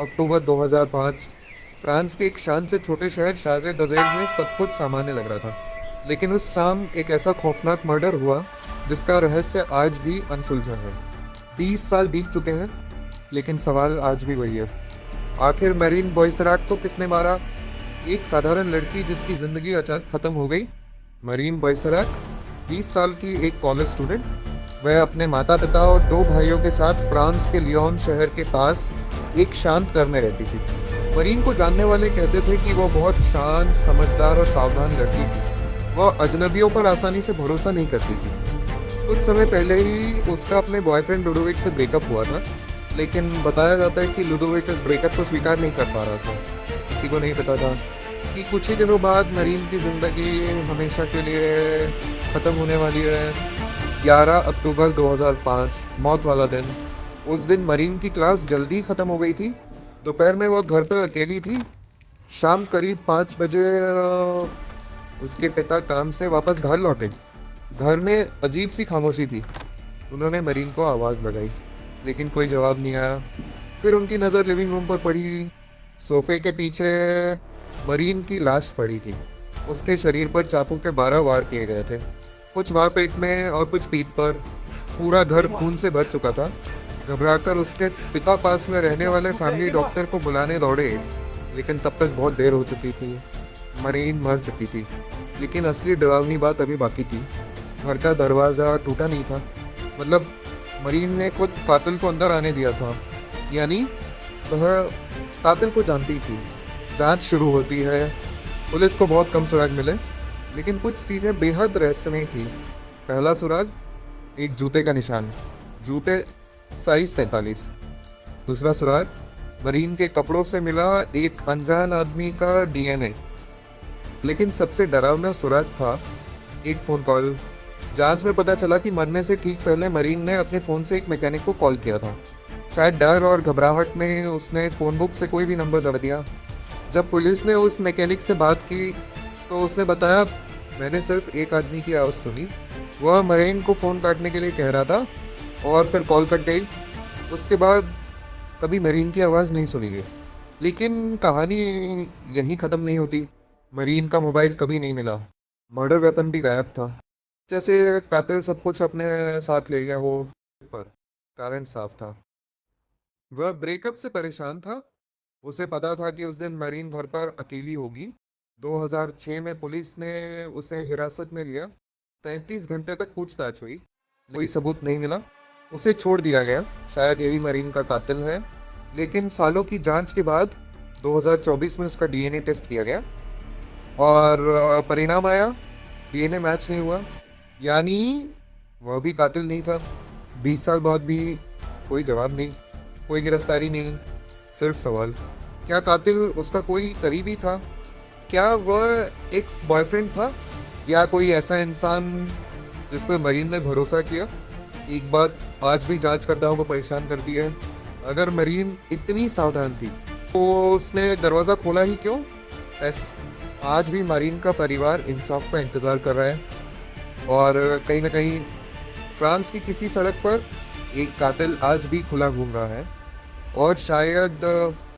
अक्टूबर 2005। France के एक शान से छोटे शहर शारजे दजेल में सब कुछ सामान्य लग रहा था, लेकिन उस शाम एक ऐसा खौफनाक मर्डर हुआ जिसका रहस्य आज भी अनसुलझा है। 20 साल बीत चुके हैं, लेकिन सवाल आज भी वही है। आखिर मैरीन बॉयसराक को किसने मारा? एक साधारण लड़की जिसकी जिंदगी अचानक खत्म हो गई। मरीन बॉयसराक 20 साल की एक कॉलेज स्टूडेंट। वह अपने माता पिता और दो भाइयों के साथ फ्रांस के लियोन शहर के पास एक शांत घर में रहती थी। मरीन को जानने वाले कहते थे कि वह बहुत शांत, समझदार और सावधान लड़की थी। वह अजनबियों पर आसानी से भरोसा नहीं करती थी। कुछ समय पहले ही उसका अपने बॉयफ्रेंड लुडोविक से ब्रेकअप हुआ था, लेकिन बताया जाता है कि लुडोविक इस ब्रेकअप को स्वीकार नहीं कर पा रहा था। किसी को नहीं पता था कि कुछ ही दिनों बाद मरीन की जिंदगी हमेशा के लिए खत्म होने वाली है। 11 अक्टूबर 2005, मौत वाला दिन। उस दिन मरीन की क्लास जल्दी खत्म हो गई थी। दोपहर में वो घर पर अकेली थी। शाम करीब 5 बजे उसके पिता काम से वापस घर लौटे। घर में अजीब सी खामोशी थी। उन्होंने मरीन को आवाज़ लगाई, लेकिन कोई जवाब नहीं आया। फिर उनकी नज़र लिविंग रूम पर पड़ी। सोफे के पीछे मरीन की लाश पड़ी थी। उसके शरीर पर चाकू के 12 वार किए गए थे, कुछ वार पेट में और कुछ पीठ पर। पूरा घर खून से भर चुका था। घबराकर उसके पिता पास में रहने वाले फैमिली डॉक्टर को बुलाने दौड़े, लेकिन तब तक बहुत देर हो चुकी थी। मरीन मर चुकी थी। लेकिन असली डरावनी बात अभी बाकी थी। घर का दरवाज़ा टूटा नहीं था। मतलब मरीन ने खुद कातिल को अंदर आने दिया था। यानी वह कातिल को जानती थी। जांच शुरू होती है। पुलिस को बहुत कम सुराग मिले, लेकिन कुछ चीज़ें बेहद रहस्यमय थी। पहला सुराग, एक जूते का निशान, जूते साइज 43। दूसरा सुराग, मरीन के कपड़ों से मिला एक अनजान आदमी का डीएनए। लेकिन सबसे डरावना सुराग था एक फ़ोन कॉल। जांच में पता चला कि मरने से ठीक पहले मरीन ने अपने फ़ोन से एक मैकेनिक को कॉल किया था। शायद डर और घबराहट में उसने फ़ोन बुक से कोई भी नंबर दबा दिया। जब पुलिस ने उस मैकेनिक से बात की तो उसने बताया, मैंने सिर्फ एक आदमी की आवाज़ सुनी। वह मरीन को फ़ोन काटने के लिए कह रहा था और फिर कॉल कट गई। उसके बाद कभी मरीन की आवाज़ नहीं सुनी गई। लेकिन कहानी यहीं ख़त्म नहीं होती। मरीन का मोबाइल कभी नहीं मिला। मर्डर वेपन भी गायब था, जैसे कातिल सब कुछ अपने साथ ले गया हो। पर कारण साफ था, वह ब्रेकअप से परेशान था। उसे पता था कि उस दिन मरीन घर पर अकेली होगी। 2006 में पुलिस ने उसे हिरासत में लिया। 33 घंटे तक पूछताछ हुई, कोई सबूत नहीं मिला। उसे छोड़ दिया गया। शायद यही मरीन का कातिल है। लेकिन सालों की जांच के बाद 2024 में उसका डीएनए टेस्ट किया गया और परिणाम आया, डीएनए मैच नहीं हुआ। यानी वह भी कातिल नहीं था। 20 साल बाद भी कोई जवाब नहीं, कोई गिरफ्तारी नहीं। सिर्फ सवाल, क्या कातिल उसका कोई करीबी था? क्या वह एक्स बॉयफ्रेंड था, या कोई ऐसा इंसान जिस पर मरीन ने भरोसा किया? एक बात आज भी जांच करताओं को परेशान करती है। अगर मरीन इतनी सावधान थी तो उसने दरवाज़ा खोला ही क्यों? बस आज भी मरीन का परिवार इंसाफ का इंतज़ार कर रहा है। और कहीं ना कहीं फ्रांस की किसी सड़क पर एक कातिल आज भी खुला घूम रहा है। और शायद